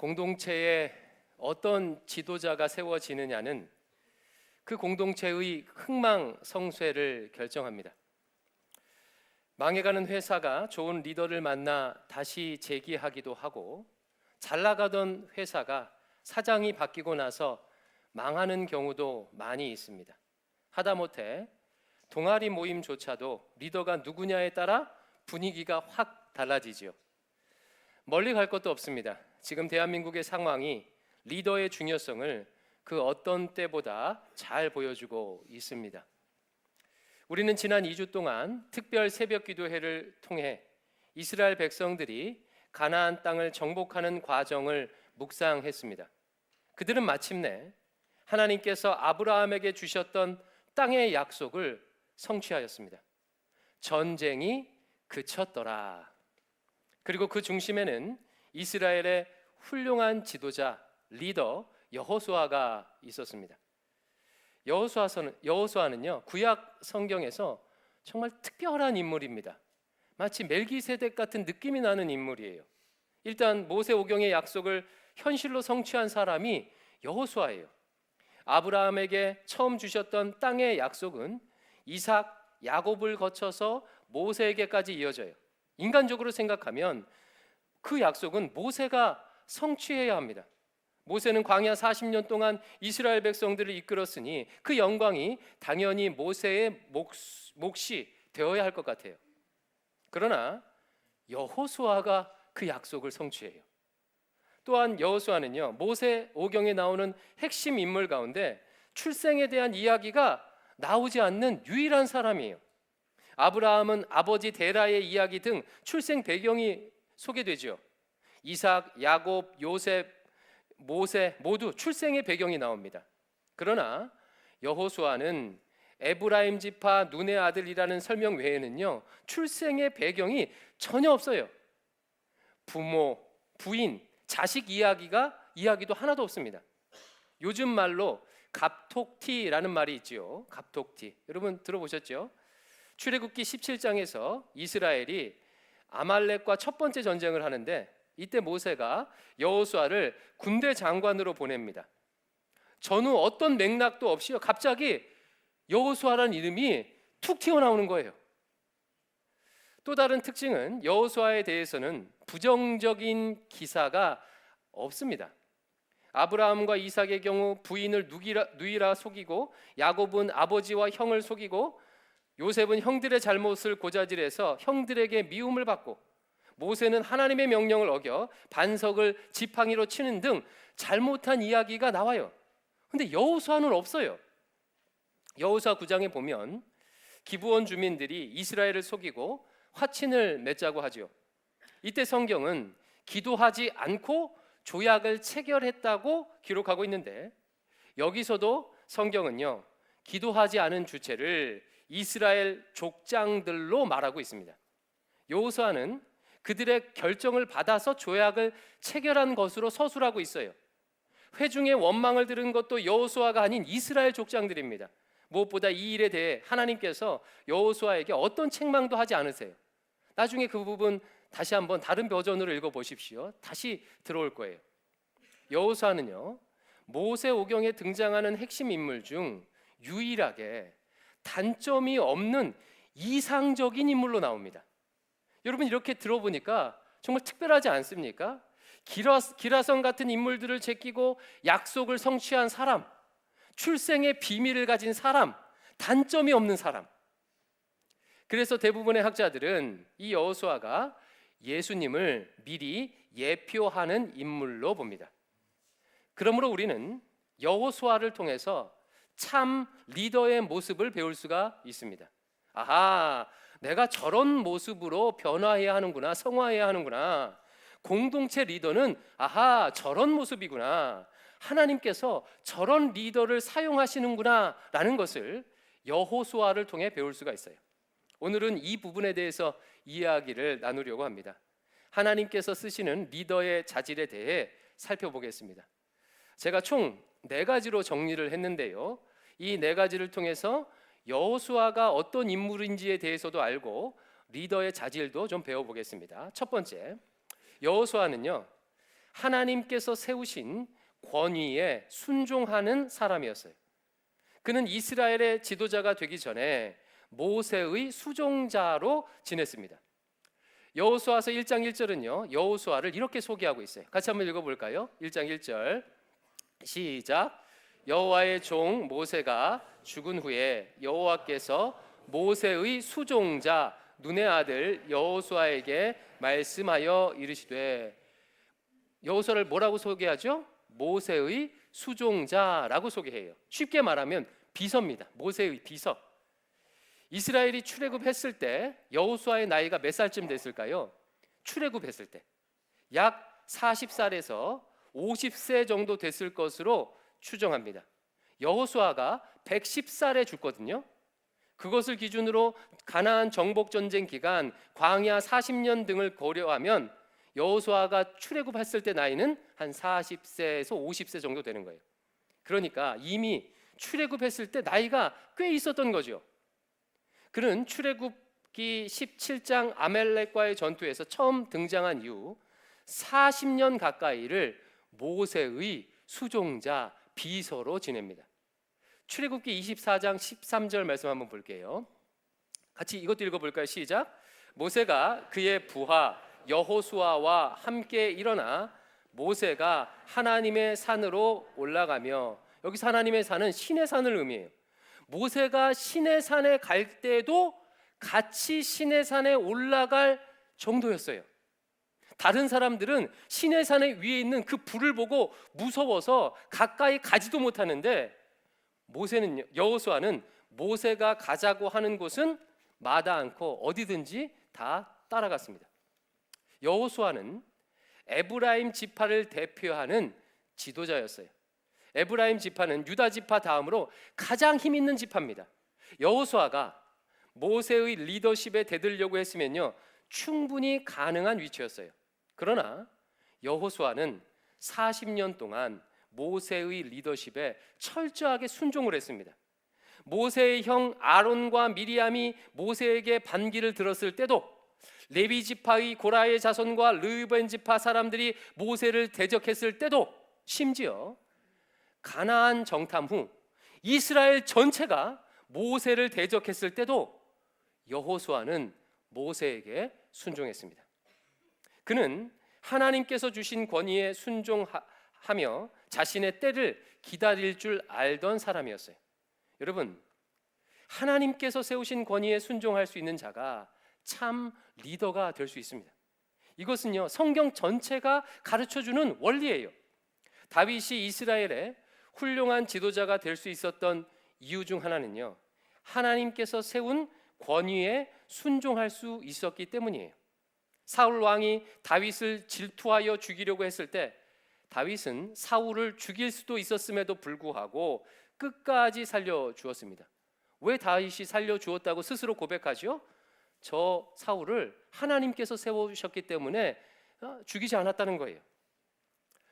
공동체에 어떤 지도자가 세워지느냐는 그 공동체의 흥망성쇠를 결정합니다. 망해가는 회사가 좋은 리더를 만나 다시 재기하기도 하고, 잘 나가던 회사가 사장이 바뀌고 나서 망하는 경우도 많이 있습니다. 하다못해 동아리 모임조차도 리더가 누구냐에 따라 분위기가 확 달라지지요. 멀리 갈 것도 없습니다. 지금 대한민국의 상황이 리더의 중요성을 그 어떤 때보다 잘 보여주고 있습니다. 우리는 지난 2주 동안 특별 새벽 기도회를 통해 이스라엘 백성들이 가나안 땅을 정복하는 과정을 묵상했습니다. 그들은 마침내 하나님께서 아브라함에게 주셨던 땅의 약속을 성취하였습니다. 전쟁이 그쳤더라. 그리고 그 중심에는 이스라엘의 훌륭한 지도자, 리더 여호수아가 있었습니다. 여호수아는요, 구약 성경에서 정말 특별한 인물입니다. 마치 멜기세덱 같은 느낌이 나는 인물이에요. 일단 모세 오경의 약속을 현실로 성취한 사람이 여호수아예요. 아브라함에게 처음 주셨던 땅의 약속은 이삭, 야곱을 거쳐서 모세에게까지 이어져요. 인간적으로 생각하면 그 약속은 모세가 성취해야 합니다. 모세는 광야 40년 동안 이스라엘 백성들을 이끌었으니 그 영광이 당연히 모세의 몫이 되어야 할 것 같아요. 그러나 여호수아가 그 약속을 성취해요. 또한 여호수아는요, 모세 오경에 나오는 핵심 인물 가운데 출생에 대한 이야기가 나오지 않는 유일한 사람이에요. 아브라함은 아버지 데라의 이야기 등 출생 배경이 소개되죠. 이삭, 야곱, 요셉, 모세 모두 출생의 배경이 나옵니다. 그러나 여호수아는 에브라임 지파 눈의 아들이라는 설명 외에는요, 출생의 배경이 전혀 없어요. 부모, 부인, 자식 이야기도 하나도 없습니다. 요즘 말로 갑톡티라는 말이 있지요. 갑톡티. 여러분 들어보셨죠? 출애굽기 17장에서 이스라엘이 아말렉과 첫 번째 전쟁을 하는데 이때 모세가 여호수아를 군대 장관으로 보냅니다. 전후 어떤 맥락도 없이요, 갑자기 여호수아라는 이름이 툭 튀어나오는 거예요. 또 다른 특징은 여호수아에 대해서는 부정적인 기사가 없습니다. 아브라함과 이삭의 경우 부인을 누이라 속이고, 야곱은 아버지와 형을 속이고, 요셉은 형들의 잘못을 고자질해서 형들에게 미움을 받고, 모세는 하나님의 명령을 어겨 반석을 지팡이로 치는 등 잘못한 이야기가 나와요. 근데 여호수아는 없어요. 여호수아 9장에 보면 기브온 주민들이 이스라엘을 속이고 화친을 맺자고 하죠. 이때 성경은 기도하지 않고 조약을 체결했다고 기록하고 있는데, 여기서도 성경은요, 기도하지 않은 주체를 이스라엘 족장들로 말하고 있습니다. 여호수아는 그들의 결정을 받아서 조약을 체결한 것으로 서술하고 있어요. 회중의 원망을 들은 것도 여호수아가 아닌 이스라엘 족장들입니다. 무엇보다 이 일에 대해 하나님께서 여호수아에게 어떤 책망도 하지 않으세요. 나중에 그 부분 다시 한번 다른 버전으로 읽어보십시오. 다시 들어올 거예요. 여호수아는요, 모세 오경에 등장하는 핵심 인물 중 유일하게 단점이 없는 이상적인 인물로 나옵니다. 여러분 이렇게 들어보니까 정말 특별하지 않습니까? 기라성 같은 인물들을 제끼고 약속을 성취한 사람, 출생의 비밀을 가진 사람, 단점이 없는 사람. 그래서 대부분의 학자들은 이 여호수아가 예수님을 미리 예표하는 인물로 봅니다. 그러므로 우리는 여호수아를 통해서 참 리더의 모습을 배울 수가 있습니다. 아하, 내가 저런 모습으로 변화해야 하는구나, 성화해야 하는구나. 공동체 리더는 아하, 저런 모습이구나. 하나님께서 저런 리더를 사용하시는구나 라는 것을 여호수아를 통해 배울 수가 있어요. 오늘은 이 부분에 대해서 이야기를 나누려고 합니다. 하나님께서 쓰시는 리더의 자질에 대해 살펴보겠습니다. 제가 총 4가지로 정리를 했는데요, 이 4가지를 통해서 여호수아가 어떤 인물인지에 대해서도 알고 리더의 자질도 좀 배워보겠습니다. 첫 번째, 여호수아는요, 하나님께서 세우신 권위에 순종하는 사람이었어요. 그는 이스라엘의 지도자가 되기 전에 모세의 수종자로 지냈습니다. 여호수아서 1장 1절은요, 여호수아를 이렇게 소개하고 있어요. 같이 한번 읽어볼까요? 1장 1절 시작. 여호와의 종 모세가 죽은 후에 여호와께서 모세의 수종자 눈의 아들 여호수아에게 말씀하여 이르시되, 여호수아를 뭐라고 소개하죠? 모세의 수종자라고 소개해요. 쉽게 말하면 비서입니다. 모세의 비서. 이스라엘이 출애굽했을 때 여호수아의 나이가 몇 살쯤 됐을까요? 출애굽했을 때 약 40살에서 50세 정도 됐을 것으로 추정합니다. 여호수아가 110살에 죽거든요. 그것을 기준으로 가나안 정복 전쟁 기간, 광야 40년 등을 고려하면 여호수아가 출애굽했을 때 나이는 한 40세에서 50세 정도 되는 거예요. 그러니까 이미 출애굽했을 때 나이가 꽤 있었던 거죠. 그는 출애굽기 17장 아멜렉과의 전투에서 처음 등장한 이후 40년 가까이를 모세의 수종자 비서로 지냅니다. 출애굽기 24장 13절 말씀 한번 볼게요. 같이 이것도 읽어볼까요? 시작. 모세가 그의 부하 여호수아와 함께 일어나 모세가 하나님의 산으로 올라가며, 여기서 하나님의 산은 신의 산을 의미해요. 모세가 신의 산에 갈 때도 같이 신의 산에 올라갈 정도였어요. 다른 사람들은 신의 산에 위에 있는 그 불을 보고 무서워서 가까이 가지도 못하는데, 여호수아는 모세가 가자고 하는 곳은 마다 않고 어디든지 다 따라갔습니다. 여호수아는 에브라임 지파를 대표하는 지도자였어요. 에브라임 지파는 유다 지파 다음으로 가장 힘 있는 지파입니다. 여호수아가 모세의 리더십에 대들려고 했으면요, 충분히 가능한 위치였어요. 그러나 여호수아는 40년 동안 모세의 리더십에 철저하게 순종을 했습니다. 모세의 형 아론과 미리암이 모세에게 반기를 들었을 때도, 레위 지파의 고라의 자손과 르우벤 지파 사람들이 모세를 대적했을 때도, 심지어 가나안 정탐 후 이스라엘 전체가 모세를 대적했을 때도 여호수아는 모세에게 순종했습니다. 그는 하나님께서 주신 권위에 순종하며 자신의 때를 기다릴 줄 알던 사람이었어요. 여러분, 하나님께서 세우신 권위에 순종할 수 있는 자가 참 리더가 될 수 있습니다. 이것은요, 성경 전체가 가르쳐주는 원리예요. 다윗이 이스라엘의 훌륭한 지도자가 될 수 있었던 이유 중 하나는요, 하나님께서 세운 권위에 순종할 수 있었기 때문이에요. 사울 왕이 다윗을 질투하여 죽이려고 했을 때 다윗은 사울을 죽일 수도 있었음에도 불구하고 끝까지 살려주었습니다. 왜 다윗이 살려주었다고 스스로 고백하죠? 저 사울을 하나님께서 세우셨기 때문에 죽이지 않았다는 거예요.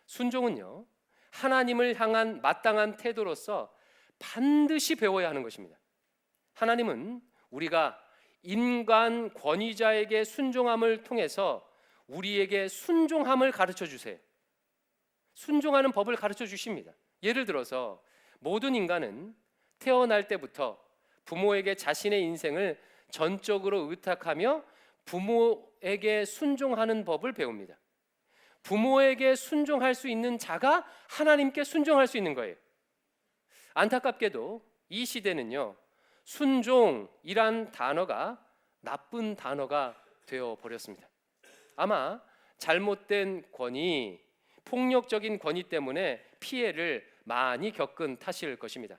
순종은요, 하나님을 향한 마땅한 태도로서 반드시 배워야 하는 것입니다. 하나님은 우리가 인간 권위자에게 순종함을 통해서 우리에게 순종함을 가르쳐 주세요. 순종하는 법을 가르쳐 주십니다. 예를 들어서 모든 인간은 태어날 때부터 부모에게 자신의 인생을 전적으로 의탁하며 부모에게 순종하는 법을 배웁니다. 부모에게 순종할 수 있는 자가 하나님께 순종할 수 있는 거예요. 안타깝게도 이 시대는요, 순종이란 단어가 나쁜 단어가 되어 버렸습니다. 아마 잘못된 권위, 폭력적인 권위 때문에 피해를 많이 겪은 탓일 것입니다.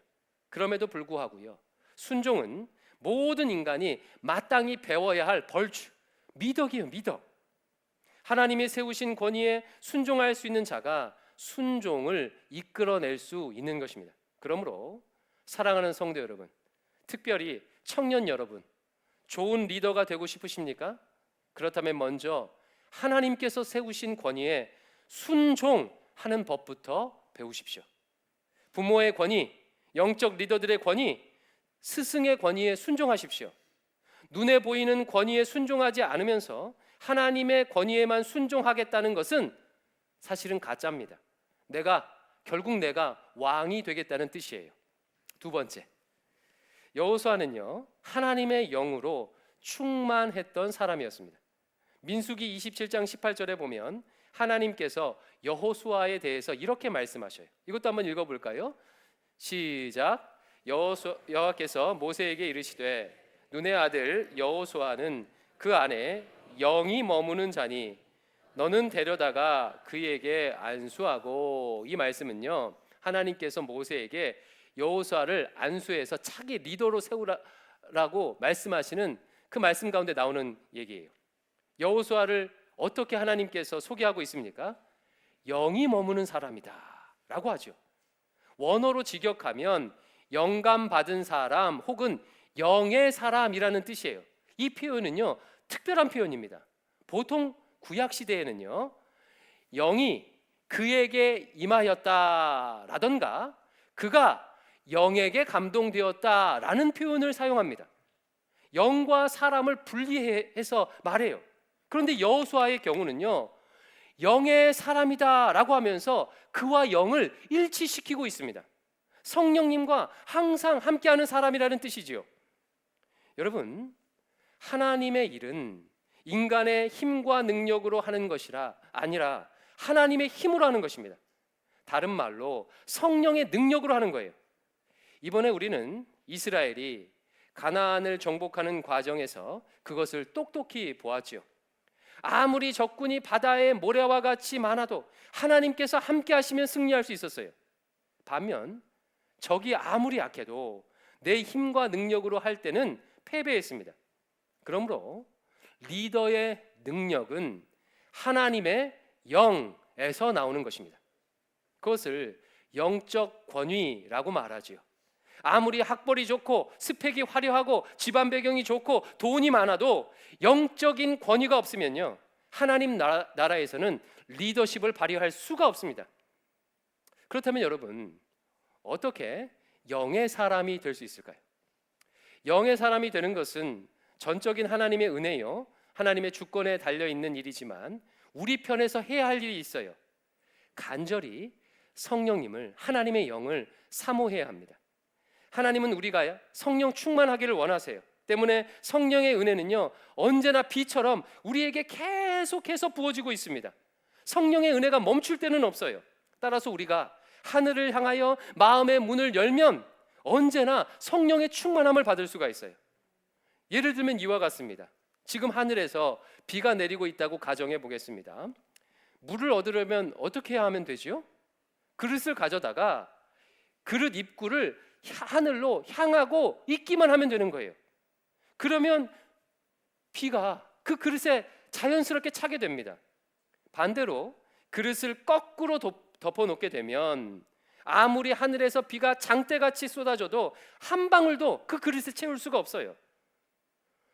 그럼에도 불구하고요, 순종은 모든 인간이 마땅히 배워야 할 벌주, 미덕이에요. 미덕. 하나님이 세우신 권위에 순종할 수 있는 자가 순종을 이끌어낼 수 있는 것입니다. 그러므로 사랑하는 성도 여러분, 특별히 청년 여러분, 좋은 리더가 되고 싶으십니까? 그렇다면 먼저 하나님께서 세우신 권위에 순종하는 법부터 배우십시오. 부모의 권위, 영적 리더들의 권위, 스승의 권위에 순종하십시오. 눈에 보이는 권위에 순종하지 않으면서 하나님의 권위에만 순종하겠다는 것은 사실은 가짜입니다. 결국 내가 왕이 되겠다는 뜻이에요. 두 번째, 여호수아는요 하나님의 영으로 충만했던 사람이었습니다. 민수기 27장 18절에 보면 하나님께서 여호수아에 대해서 이렇게 말씀하셔요. 이것도 한번 읽어볼까요? 시작. 여호와께서 모세에게 이르시되 눈의 아들 여호수아는 그 안에 영이 머무는 자니 너는 데려다가 그에게 안수하고. 이 말씀은요 하나님께서 모세에게 여호수아를 안수해서 차기 리더로 세우라고 말씀하시는 그 말씀 가운데 나오는 얘기예요. 여호수아를 어떻게 하나님께서 소개하고 있습니까? 영이 머무는 사람이다 라고 하죠. 원어로 직역하면 영감 받은 사람 혹은 영의 사람이라는 뜻이에요. 이 표현은요 특별한 표현입니다. 보통 구약 시대에는요 영이 그에게 임하였다라던가 그가 영에게 감동되었다라는 표현을 사용합니다. 영과 사람을 분리해서 말해요. 그런데 여호수아의 경우는요 영의 사람이다라고 하면서 그와 영을 일치시키고 있습니다. 성령님과 항상 함께하는 사람이라는 뜻이지요. 여러분, 하나님의 일은 인간의 힘과 능력으로 하는 것이라 아니라 하나님의 힘으로 하는 것입니다. 다른 말로 성령의 능력으로 하는 거예요. 이번에 우리는 이스라엘이 가나안을 정복하는 과정에서 그것을 똑똑히 보았지요. 아무리 적군이 바다의 모래와 같이 많아도 하나님께서 함께 하시면 승리할 수 있었어요. 반면 적이 아무리 약해도 내 힘과 능력으로 할 때는 패배했습니다. 그러므로 리더의 능력은 하나님의 영에서 나오는 것입니다. 그것을 영적 권위라고 말하지요. 아무리 학벌이 좋고 스펙이 화려하고 집안 배경이 좋고 돈이 많아도 영적인 권위가 없으면요 하나님 나라에서는 리더십을 발휘할 수가 없습니다. 그렇다면 여러분, 어떻게 영의 사람이 될 수 있을까요? 영의 사람이 되는 것은 전적인 하나님의 은혜요 하나님의 주권에 달려있는 일이지만 우리 편에서 해야 할 일이 있어요. 간절히 성령님을, 하나님의 영을 사모해야 합니다. 하나님은 우리가 성령 충만하기를 원하세요. 때문에 성령의 은혜는요 언제나 비처럼 우리에게 계속해서 부어지고 있습니다. 성령의 은혜가 멈출 때는 없어요. 따라서 우리가 하늘을 향하여 마음의 문을 열면 언제나 성령의 충만함을 받을 수가 있어요. 예를 들면 이와 같습니다. 지금 하늘에서 비가 내리고 있다고 가정해 보겠습니다. 물을 얻으려면 어떻게 해야 하면 되죠? 그릇을 가져다가 그릇 입구를 하늘로 향하고 있기만 하면 되는 거예요. 그러면 비가 그 그릇에 자연스럽게 차게 됩니다. 반대로 그릇을 거꾸로 덮어놓게 되면 아무리 하늘에서 비가 장대같이 쏟아져도 한 방울도 그 그릇에 채울 수가 없어요.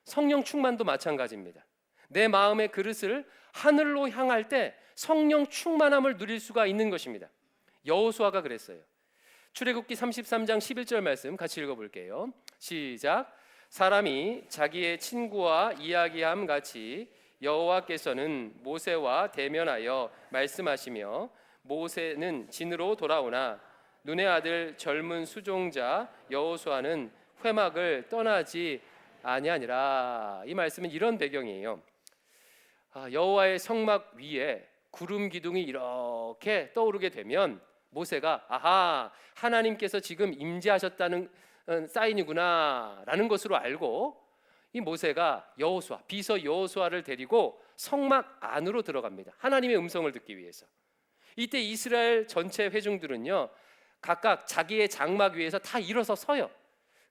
성령 충만도 마찬가지입니다. 내 마음의 그릇을 하늘로 향할 때 성령 충만함을 누릴 수가 있는 것입니다. 여호수아가 그랬어요. 출애굽기 33장 11절 말씀 같이 읽어볼게요. 시작. 사람이 자기의 친구와 이야기함 같이 여호와께서는 모세와 대면하여 말씀하시며 모세는 진으로 돌아오나 눈의 아들 젊은 수종자 여호수아는 회막을 떠나지 아니하니라. 이 말씀은 이런 배경이에요. 여호와의 성막 위에 구름 기둥이 이렇게 떠오르게 되면 모세가 아하, 하나님께서 지금 임재하셨다는 사인이구나 라는 것으로 알고 이 모세가 비서 여호수아를 데리고 성막 안으로 들어갑니다. 하나님의 음성을 듣기 위해서. 이때 이스라엘 전체 회중들은요 각각 자기의 장막 위에서 다 일어서 서요.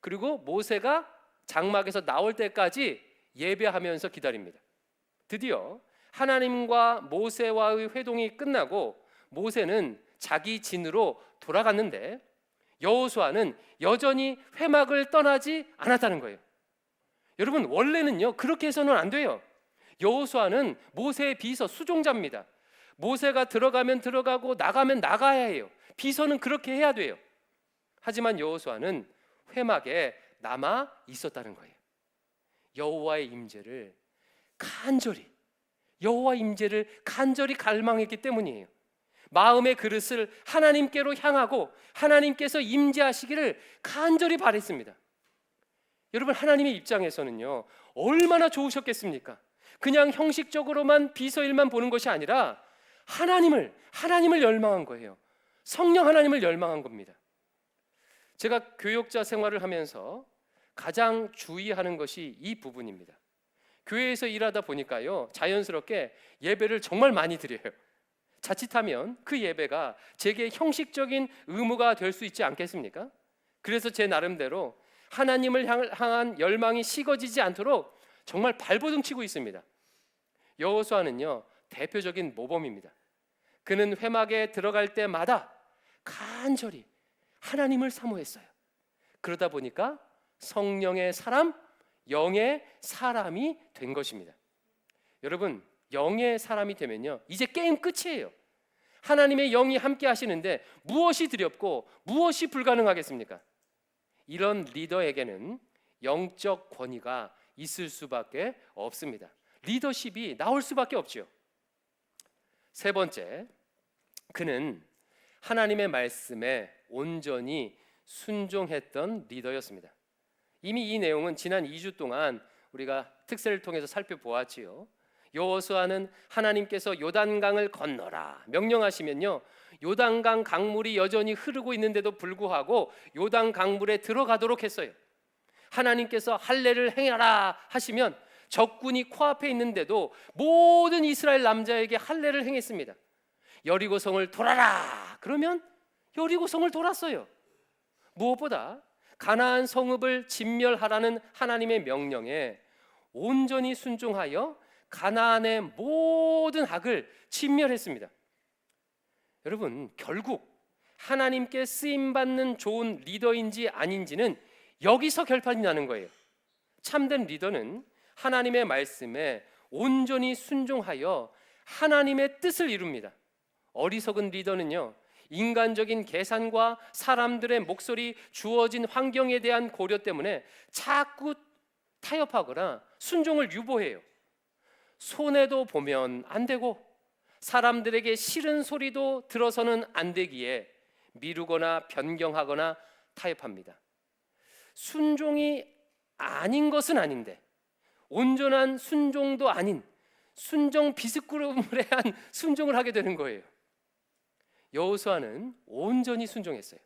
그리고 모세가 장막에서 나올 때까지 예배하면서 기다립니다. 드디어 하나님과 모세와의 회동이 끝나고 모세는 자기 진으로 돌아갔는데 여호수아는 여전히 회막을 떠나지 않았다는 거예요. 여러분, 원래는요 그렇게 해서는 안 돼요. 여호수아는 모세의 비서 수종자입니다. 모세가 들어가면 들어가고 나가면 나가야 해요. 비서는 그렇게 해야 돼요. 하지만 여호수아는 회막에 남아 있었다는 거예요. 여호와의 임재를 간절히 갈망했기 때문이에요. 마음의 그릇을 하나님께로 향하고 하나님께서 임재하시기를 간절히 바랬습니다. 여러분, 하나님의 입장에서는요, 얼마나 좋으셨겠습니까? 그냥 형식적으로만 비서일만 보는 것이 아니라 하나님을 열망한 거예요. 성령 하나님을 열망한 겁니다. 제가 교역자 생활을 하면서 가장 주의하는 것이 이 부분입니다. 교회에서 일하다 보니까요, 자연스럽게 예배를 정말 많이 드려요. 자칫하면 그 예배가 제게 형식적인 의무가 될 수 있지 않겠습니까? 그래서 제 나름대로 하나님을 향한 열망이 식어지지 않도록 정말 발버둥 치고 있습니다. 여호수아는요, 대표적인 모범입니다. 그는 회막에 들어갈 때마다 간절히 하나님을 사모했어요. 그러다 보니까 성령의 사람, 영의 사람이 된 것입니다. 여러분, 영의 사람이 되면요, 이제 게임 끝이에요. 하나님의 영이 함께 하시는데 무엇이 두렵고 무엇이 불가능하겠습니까? 이런 리더에게는 영적 권위가 있을 수밖에 없습니다. 리더십이 나올 수밖에 없죠. 세 번째, 그는 하나님의 말씀에 온전히 순종했던 리더였습니다. 이미 이 내용은 지난 2주 동안 우리가 특세를 통해서 살펴보았지요. 여호수아는 하나님께서 요단강을 건너라 명령하시면요, 요단강 강물이 여전히 흐르고 있는데도 불구하고 요단 강물에 들어가도록 했어요. 하나님께서 할례를 행하라 하시면 적군이 코앞에 있는데도 모든 이스라엘 남자에게 할례를 행했습니다. 여리고성을 돌아라 그러면 여리고성을 돌았어요. 무엇보다 가나안 성읍을 진멸하라는 하나님의 명령에 온전히 순종하여 가나안의 모든 악을 진멸했습니다. 여러분, 결국 하나님께 쓰임받는 좋은 리더인지 아닌지는 여기서 결판이 나는 거예요. 참된 리더는 하나님의 말씀에 온전히 순종하여 하나님의 뜻을 이룹니다. 어리석은 리더는요, 인간적인 계산과 사람들의 목소리, 주어진 환경에 대한 고려 때문에 자꾸 타협하거나 순종을 유보해요. 손해도 보면 안 되고 사람들에게 싫은 소리도 들어서는 안 되기에 미루거나 변경하거나 타협합니다. 순종이 아닌 것은 아닌데 온전한 순종도 아닌 순종 비스꾸름을 한 순종을 하게 되는 거예요. 여호수아는 온전히 순종했어요.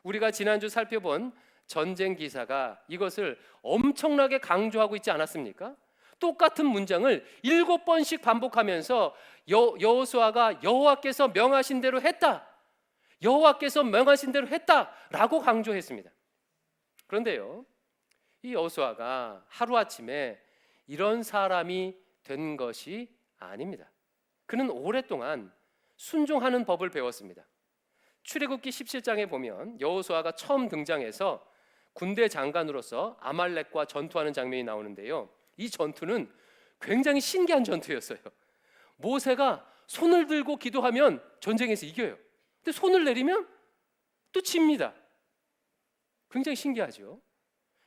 우리가 지난주 살펴본 전쟁 기사가 이것을 엄청나게 강조하고 있지 않았습니까? 똑같은 문장을 7번씩 반복하면서 여호수아가 여호와께서 명하신 대로 했다, 여호와께서 명하신 대로 했다라고 강조했습니다. 그런데요, 이 여호수아가 하루아침에 이런 사람이 된 것이 아닙니다. 그는 오랫동안 순종하는 법을 배웠습니다. 출애굽기 17장에 보면 여호수아가 처음 등장해서 군대 장관으로서 아말렉과 전투하는 장면이 나오는데요, 이 전투는 굉장히 신기한 전투였어요. 모세가 손을 들고 기도하면 전쟁에서 이겨요. 근데 손을 내리면 또 집니다. 굉장히 신기하죠.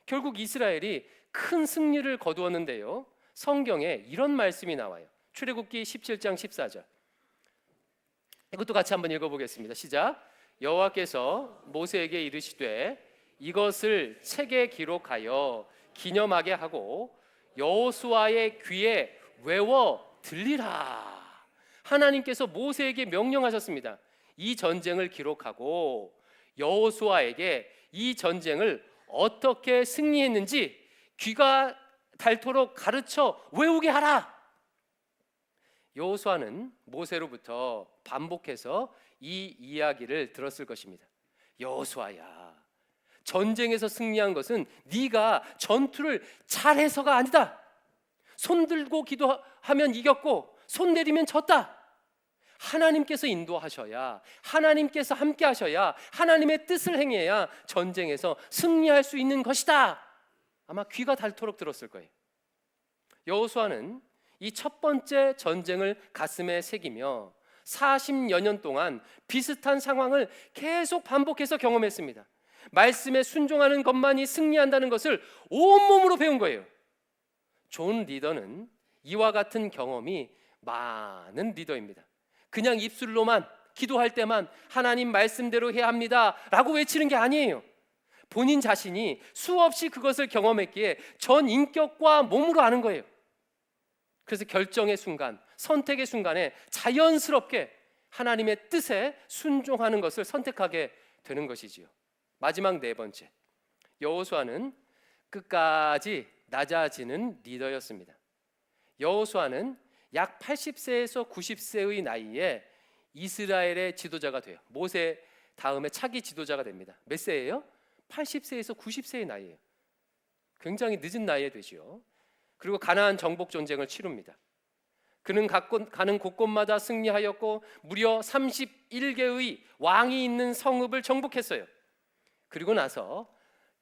결국 이스라엘이 큰 승리를 거두었는데요, 성경에 이런 말씀이 나와요. 출애굽기 17장 14절. 이것도 같이 한번 읽어보겠습니다. 시작. 여호와께서 모세에게 이르시되 이것을 책에 기록하여 기념하게 하고 여호수아의 귀에 외워 들리라. 하나님께서 모세에게 명령하셨습니다. 이 전쟁을 기록하고 여호수아에게 이 전쟁을 어떻게 승리했는지 귀가 닳도록 가르쳐 외우게 하라. 여호수아는 모세로부터 반복해서 이 이야기를 들었을 것입니다. 여호수아야, 전쟁에서 승리한 것은 네가 전투를 잘해서가 아니다. 손 들고 기도하면 이겼고 손 내리면 졌다. 하나님께서 인도하셔야, 하나님께서 함께 하셔야, 하나님의 뜻을 행해야 전쟁에서 승리할 수 있는 것이다. 아마 귀가 닳도록 들었을 거예요. 여호수아는 이 첫 번째 전쟁을 가슴에 새기며 40여 년 동안 비슷한 상황을 계속 반복해서 경험했습니다. 말씀에 순종하는 것만이 승리한다는 것을 온몸으로 배운 거예요. 좋은 리더는 이와 같은 경험이 많은 리더입니다. 그냥 입술로만 기도할 때만 하나님 말씀대로 해야 합니다 라고 외치는 게 아니에요. 본인 자신이 수없이 그것을 경험했기에 전 인격과 몸으로 아는 거예요. 그래서 결정의 순간, 선택의 순간에 자연스럽게 하나님의 뜻에 순종하는 것을 선택하게 되는 것이지요. 마지막 네 번째, 여호수아는 끝까지 낮아지는 리더였습니다. 여호수아는 약 80세에서 90세의 나이에 이스라엘의 지도자가 돼요. 모세 다음에 차기 지도자가 됩니다. 몇 세예요? 80세에서 90세의 나이예요. 굉장히 늦은 나이에 되죠. 그리고 가나안 정복 전쟁을 치릅니다. 그는 가는 곳곳마다 승리하였고 무려 31개의 왕이 있는 성읍을 정복했어요. 그리고 나서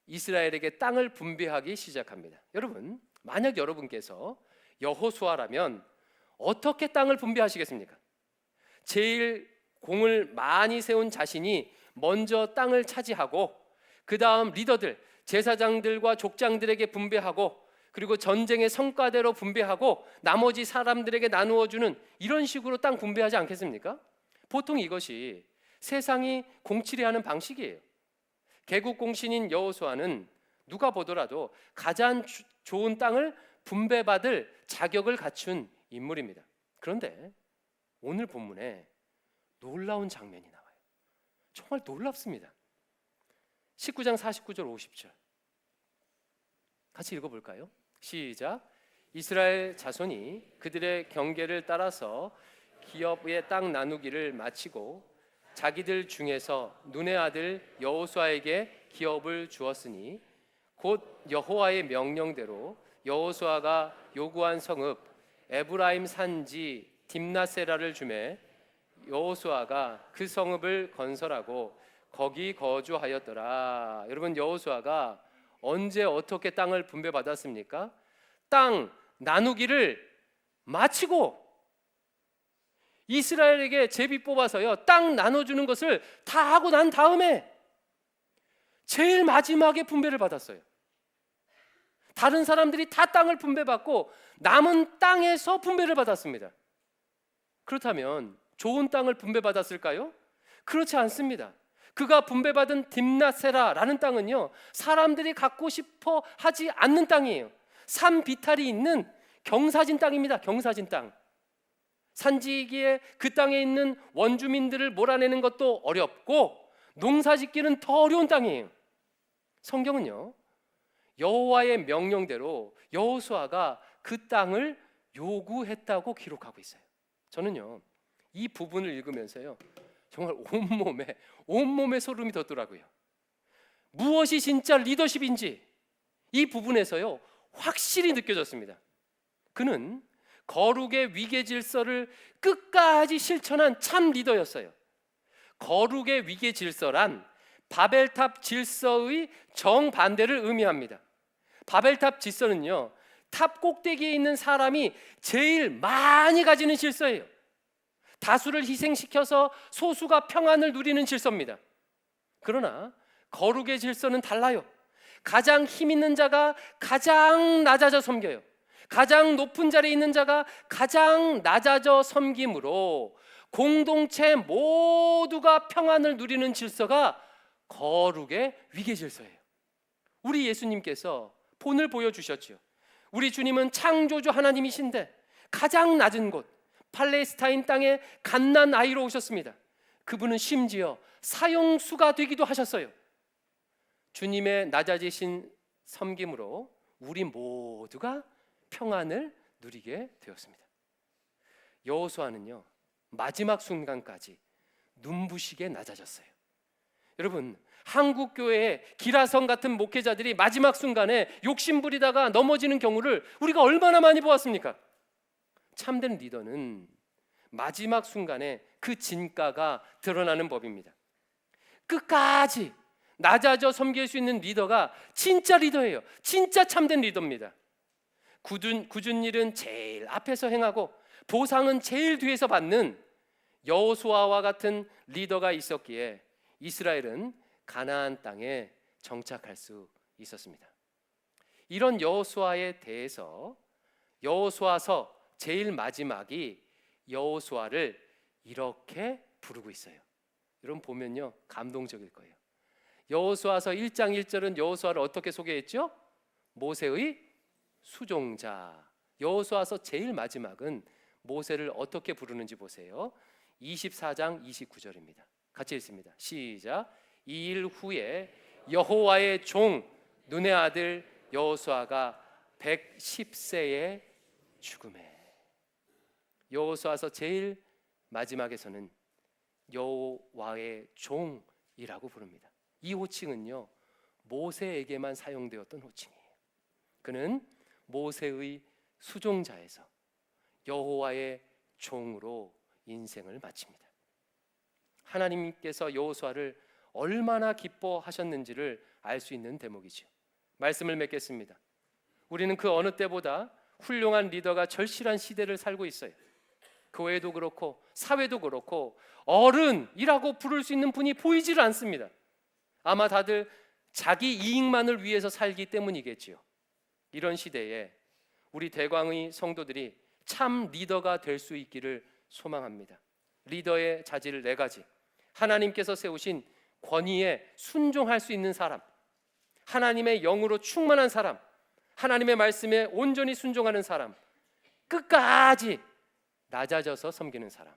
이스라엘에게 땅을 분배하기 시작합니다. 여러분, 만약 여러분께서 여호수아라면 어떻게 땅을 분배하시겠습니까? 제일 공을 많이 세운 자신이 먼저 땅을 차지하고 그 다음 리더들, 제사장들과 족장들에게 분배하고 그리고 전쟁의 성과대로 분배하고 나머지 사람들에게 나누어주는 이런 식으로 땅 분배하지 않겠습니까? 보통 이것이 세상이 공치려하는 방식이에요. 개국공신인 여호수아는 누가 보더라도 가장 좋은 땅을 분배받을 자격을 갖춘 인물입니다. 그런데 오늘 본문에 놀라운 장면이 나와요. 정말 놀랍습니다. 19장 49절 50절 같이 읽어볼까요? 시작. 이스라엘 자손이 그들의 경계를 따라서 기업의 땅 나누기를 마치고 자기들 중에서 눈의 아들 여호수아에게 기업을 주었으니 곧 여호와의 명령대로 여호수아가 요구한 성읍 에브라임 산지 딥나세라를 주매 여호수아가 그 성읍을 건설하고 거기 거주하였더라. 여러분, 여호수아가 언제 어떻게 땅을 분배받았습니까? 땅 나누기를 마치고 이스라엘에게 제비 뽑아서요 땅 나눠주는 것을 다 하고 난 다음에 제일 마지막에 분배를 받았어요. 다른 사람들이 다 땅을 분배받고 남은 땅에서 분배를 받았습니다. 그렇다면 좋은 땅을 분배받았을까요? 그렇지 않습니다. 그가 분배받은 딥나세라라는 땅은요 사람들이 갖고 싶어 하지 않는 땅이에요. 산 비탈이 있는 경사진 땅입니다. 경사진 땅. 산지이기에 그 땅에 있는 원주민들을 몰아내는 것도 어렵고 농사짓기는 더 어려운 땅이에요. 성경은요 여호와의 명령대로 여호수아가 그 땅을 요구했다고 기록하고 있어요. 저는요 이 부분을 읽으면서요 정말 온몸에 소름이 돋더라고요. 무엇이 진짜 리더십인지 이 부분에서요 확실히 느껴졌습니다. 그는 거룩의 위계 질서를 끝까지 실천한 참 리더였어요. 거룩의 위계 질서란 바벨탑 질서의 정반대를 의미합니다. 바벨탑 질서는요 탑 꼭대기에 있는 사람이 제일 많이 가지는 질서예요. 다수를 희생시켜서 소수가 평안을 누리는 질서입니다. 그러나 거룩의 질서는 달라요. 가장 힘 있는 자가 가장 낮아져 섬겨요. 가장 높은 자리에 있는 자가 가장 낮아져 섬김으로 공동체 모두가 평안을 누리는 질서가 거룩의 위계 질서예요. 우리 예수님께서 본을 보여주셨죠. 우리 주님은 창조주 하나님이신데 가장 낮은 곳 팔레스타인 땅에 갓난 아이로 오셨습니다. 그분은 심지어 사형수가 되기도 하셨어요. 주님의 낮아지신 섬김으로 우리 모두가 평안을 누리게 되었습니다. 여호수아는요 마지막 순간까지 눈부시게 낮아졌어요. 여러분, 한국 교회의 기라성 같은 목회자들이 마지막 순간에 욕심부리다가 넘어지는 경우를 우리가 얼마나 많이 보았습니까? 참된 리더는 마지막 순간에 그 진가가 드러나는 법입니다. 끝까지 낮아져 섬길 수 있는 리더가 진짜 리더예요. 진짜 참된 리더입니다. 굳은 일은 제일 앞에서 행하고 보상은 제일 뒤에서 받는 여호수아와 같은 리더가 있었기에 이스라엘은 가나안 땅에 정착할 수 있었습니다. 이런 여호수아에 대해서 여호수아서 제일 마지막이 여호수아를 이렇게 부르고 있어요. 여러분 보면요, 감동적일 거예요. 여호수아서 1장 1절은 여호수아를 어떻게 소개했죠? 모세의 수종자. 여호수아서 제일 마지막은 모세를 어떻게 부르는지 보세요. 24장 29절입니다. 같이 읽습니다. 시작. 이 일 후에 여호와의 종 눈의 아들 여호수아가 110세에 죽음에. 여호수아서 제일 마지막에서는 여호와의 종이라고 부릅니다. 이 호칭은요, 모세에게만 사용되었던 호칭이에요. 그는 모세의 수종자에서 여호와의 종으로 인생을 마칩니다. 하나님께서 여호수아를 얼마나 기뻐하셨는지를 알 수 있는 대목이죠. 말씀을 맺겠습니다. 우리는 그 어느 때보다 훌륭한 리더가 절실한 시대를 살고 있어요. 교회도 그렇고 사회도 그렇고 어른이라고 부를 수 있는 분이 보이지를 않습니다. 아마 다들 자기 이익만을 위해서 살기 때문이겠지요. 이런 시대에 우리 대광의 성도들이 참 리더가 될 수 있기를 소망합니다. 리더의 자질 4가지. 하나님께서 세우신 권위에 순종할 수 있는 사람, 하나님의 영으로 충만한 사람, 하나님의 말씀에 온전히 순종하는 사람, 끝까지 낮아져서 섬기는 사람.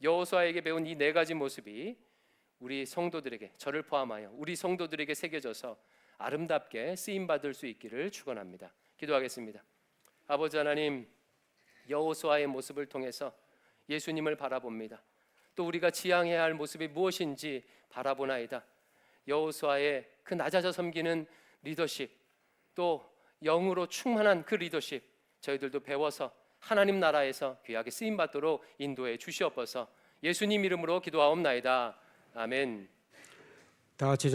여호수아에게 배운 이 4가지 모습이 우리 성도들에게, 저를 포함하여 우리 성도들에게 새겨져서 아름답게 쓰임받을 수 있기를 축원합니다. 기도하겠습니다. 아버지 하나님, 여호수아의 모습을 통해서 예수님을 바라봅니다. 또 우리가 지향해야 할 모습이 무엇인지 바라보나이다. 여호수아의 그 낮아져 섬기는 리더십, 또 영으로 충만한 그 리더십, 저희들도 배워서 하나님 나라에서 귀하게 쓰임받도록 인도해 주시옵소서. 예수님 이름으로 기도하옵나이다. 아멘. 다 같이